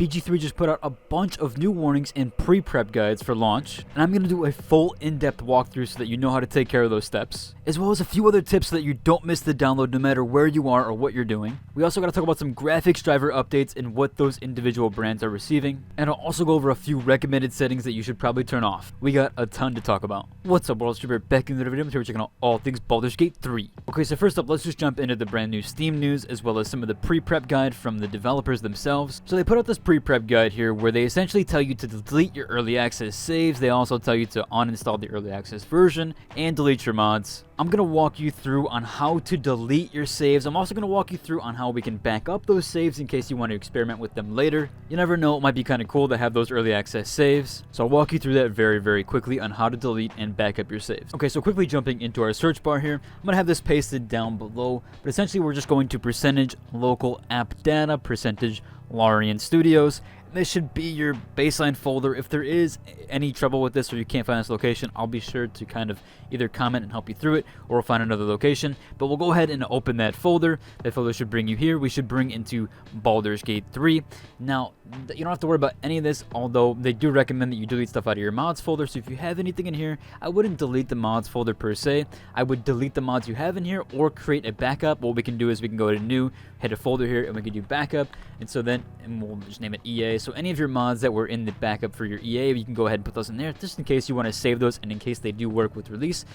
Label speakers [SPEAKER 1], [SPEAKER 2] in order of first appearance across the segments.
[SPEAKER 1] BG3 just put out a bunch of new warnings and pre-prep guides for launch, and I'm going to do a full in-depth walkthrough so that you know how to take care of those steps, as well as a few other tips so that you don't miss the download no matter where you are or what you're doing. We also got to talk about some graphics driver updates and what those individual brands are receiving, and I'll also go over a few recommended settings that you should probably turn off. We got a ton to talk about. What's up, World Streamer? Back in the video, we're checking out all things Baldur's Gate 3. Okay, so first up, let's just jump into the brand new Steam news, as well as some of the pre-prep guide from the developers themselves. So they put out this pre-prep guide here where they essentially tell you to delete your early access saves. They also tell you to uninstall the early access version and delete your mods. I'm going to walk you through on how to delete your saves. I'm also going to walk you through on how we can back up those saves in case you want to experiment with them later. You never know, it might be kind of cool to have those early access saves. So I'll walk you through that very quickly on how to delete and back up your saves. Okay, so quickly jumping into our search bar here, I'm going to have this pasted down below, but essentially we're just going to percentage local app data, percentage Larian Studios. This should be your baseline folder. If there is any trouble with this or you can't find this location, I'll be sure to kind of either comment and help you through it, or we'll find another location. But we'll go ahead and open that folder. That folder should bring you here. We should bring into Baldur's Gate 3. Now, you don't have to worry about any of this, although they do recommend that you delete stuff out of your mods folder. So if you have anything in here, I wouldn't delete the mods folder per se. I would delete the mods you have in here or create a backup. What we can do is we can go to new, hit a folder here, and we can do backup. And so then, and we'll just name it EA. So any of your mods that were in the backup for your EA, you can go ahead and put those in there just in case you want to save those and in case they do work with release.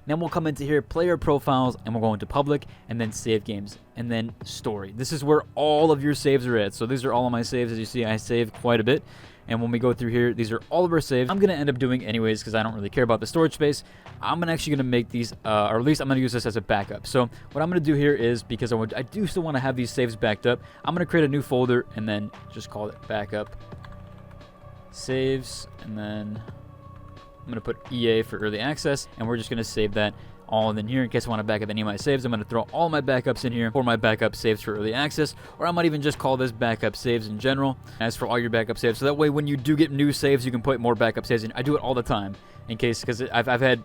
[SPEAKER 1] Then we'll come into here, player profiles, and we'll go into public, and then save games, and then story. This is where all of your saves are at. So these are all of my saves. As you see, I save quite a bit. And when we go through here, these are all of our saves. I'm going to end up doing anyways because I don't really care about the storage space. I'm actually going to make these, or at least I'm going to use this as a backup. So what I'm going to do here is, because I do still want to have these saves backed up, I'm going to create a new folder and then just call it backup saves, and then I'm going to put EA for early access, and we're just going to save that all in here in case I want to back up any of my saves. I'm going to throw all my backups in here for my backup saves for early access, or I might even just call this backup saves in general as for all your backup saves. So that way when you do get new saves, you can put more backup saves in. I do it all the time in case, because I've had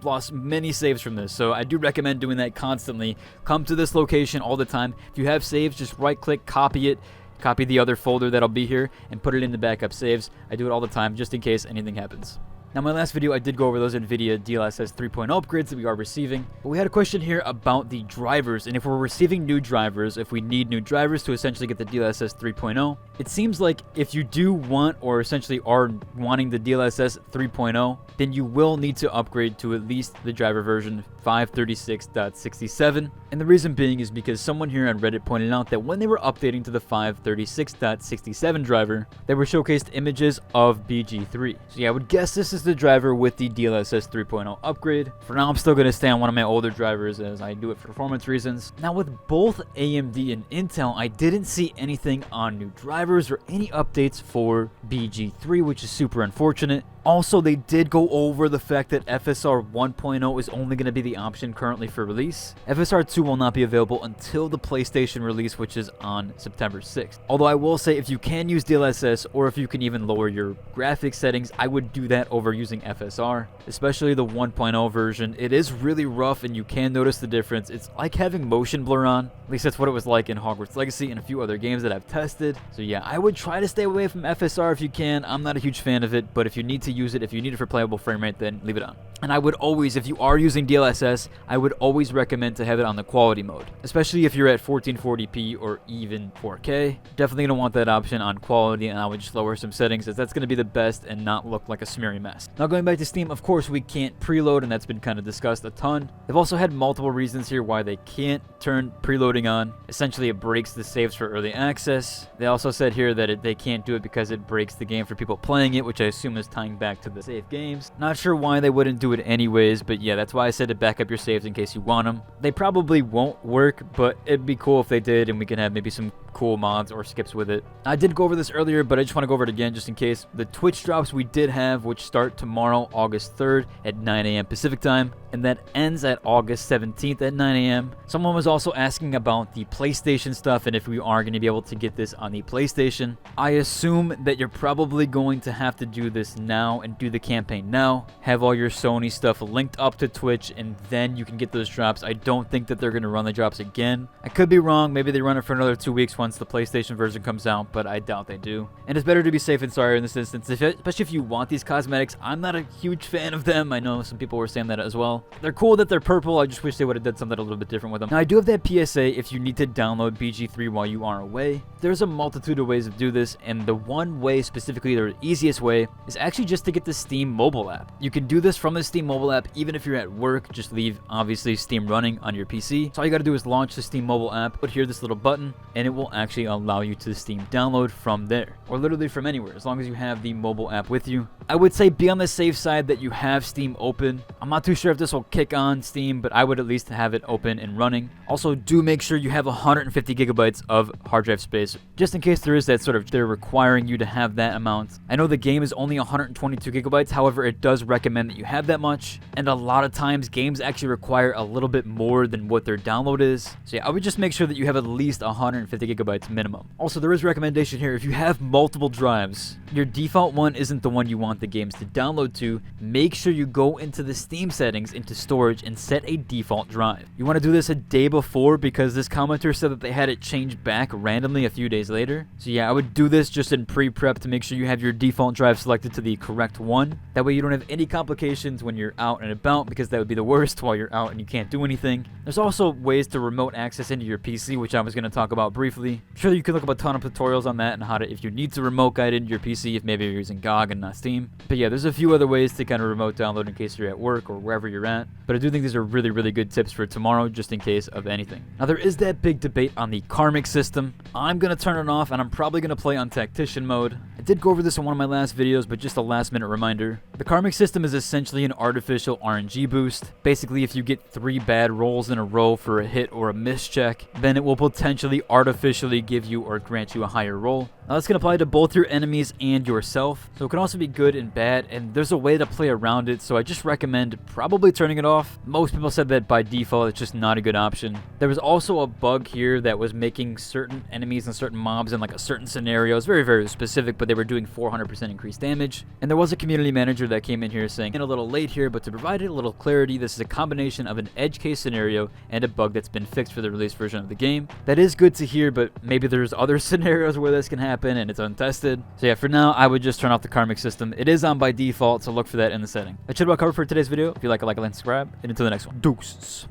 [SPEAKER 1] lost many saves from this, so I do recommend doing that constantly. Come to this location all the time. If you have saves, just right click, copy it, copy the other folder that'll be here, and put it in the backup saves. I do it all the time just in case anything happens. Now, my last video, I did go over those NVIDIA DLSS 3.0 upgrades that we are receiving. But we had a question here about the drivers, and if we're receiving new drivers, if we need new drivers to essentially get the DLSS 3.0. It seems like if you do want, or essentially are wanting the DLSS 3.0, then you will need to upgrade to at least the driver version 536.67. And the reason being is because someone here on Reddit pointed out that when they were updating to the 536.67 driver, they were showcased images of BG3. So yeah, I would guess this is the driver with the DLSS 3.0 upgrade. For now, I'm still going to stay on one of my older drivers as I do it for performance reasons. Now, with both AMD and Intel, I didn't see anything on new drivers or any updates for BG3, which is super unfortunate. Also, they did go over the fact that FSR 1.0 is only going to be the option currently for release. FSR 2 will not be available until the PlayStation release, which is on September 6th. Although I will say, if you can use DLSS, or if you can even lower your graphics settings, I would do that over using FSR, especially the 1.0 version. It is really rough, and you can notice the difference. It's like having motion blur on. At least that's what it was like in Hogwarts Legacy and a few other games that I've tested. So yeah, I would try to stay away from FSR if you can. I'm not a huge fan of it, but if you need to use it, if you need it for playable frame rate, then leave it on. And I would always, if you are using DLSS, I would always recommend to have it on the quality mode, especially if you're at 1440p or even 4K. Definitely gonna want that option on quality, and I would just lower some settings, as that's gonna be the best and not look like a smeary mess. Now, going back to Steam, of course we can't preload, and that's been kind of discussed a ton. They've also had multiple reasons here why they can't turn preloading on. Essentially, it breaks the saves for early access. They also said here that they can't do it because it breaks the game for people playing it, which I assume is tying back to the save games. Not sure why they wouldn't do it anyways, but yeah, that's why I said to back up your saves in case you want them. They probably won't work, but it'd be cool if they did, and we can have maybe some cool mods or skips with it. I did go over this earlier, but I just want to go over it again just in case. The Twitch drops we did have, which start tomorrow, August 3rd at 9 a.m. Pacific time, and that ends at August 17th at 9 a.m. Someone was also asking about the PlayStation stuff and if we are going to be able to get this on the PlayStation. I assume that you're probably going to have to do this now and do the campaign now. Have all your Sony stuff linked up to Twitch, and then you can get those drops. I don't think that they're going to run the drops again. I could be wrong. Maybe they run it for another 2 weeks once the PlayStation version comes out, but I doubt they do. And it's better to be safe than sorry in this instance, especially if you want these cosmetics. I'm not a huge fan of them. I know some people were saying that as well. They're cool that they're purple. I just wish they would have done something a little bit different with them. Now, I do have that PSA if you need to download BG3 while you are away. There's a multitude of ways to do this, and the one way, specifically the easiest way, is actually just to get the Steam mobile app. You can do this from the Steam mobile app even if you're at work. Just leave, obviously, Steam running on your PC. So all you gotta do is launch the Steam mobile app, put here this little button, and it will actually allow you to Steam download from there, or literally from anywhere, as long as you have the mobile app with you. I would say be on the safe side that you have Steam open. I'm not too sure if this will kick on Steam, but I would at least have it open and running. Also, do make sure you have 150 gigabytes of hard drive space, just in case there is that sort of, they're requiring you to have that amount. I know the game is only 122 gigabytes, however, it does recommend that you have that much, and a lot of times games actually require a little bit more than what their download is. So yeah, I would just make sure that you have at least 150 gigabytes minimum. Also, there is a recommendation here: if you have multiple drives, your default one isn't the one you want the games to download to. Make sure you go into the Steam settings, into storage, and set a default drive. You want to do this a day before, because this commenter said that they had it changed back randomly a few days later. So yeah, I would do this just in pre-prep to make sure you have your default drive selected to the correct one. That way you don't have any complications when you're out and about, because that would be the worst while you're out and you can't do anything. There's also ways to remote access into your PC, which I was going to talk about briefly. I'm sure you can look up a ton of tutorials on that and how to, if you need to remote guide into your PC, if maybe you're using GOG and not Steam. But yeah, there's a few other ways to kind of remote download in case you're at work or wherever you're at. But I do think these are really, really good tips for tomorrow, just in case of anything. Now, there is that big debate on the karmic system. I'm going to turn it off, and I'm probably going to play on tactician mode. I did go over this in one of my last videos, but just a last minute reminder. The karmic system is essentially an artificial RNG boost. Basically, if you get 3 bad rolls in a row for a hit or a miss check, then it will potentially artificially give you or grant you a higher roll. Now, this can apply to both your enemies and yourself, so it can also be good and bad, and there's a way to play around it, so I just recommend probably turning it off. Most people said that by default it's just not a good option. There was also a bug here that was making certain enemies and certain mobs in like a certain scenario. It's very, very specific, but they were doing 400% increased damage. And there was a community manager that came in here saying, "In a little late here, but to provide it a little clarity, this is a combination of an edge case scenario and a bug that's been fixed for the release version of the game." That is good to hear, but maybe there's other scenarios where this can happen and it's untested. So yeah, for now, I would just turn off the karmic system. It is on by default, so look for that in the setting. That should about cover for today's video. If you like it, and subscribe. And until the next one, deuces.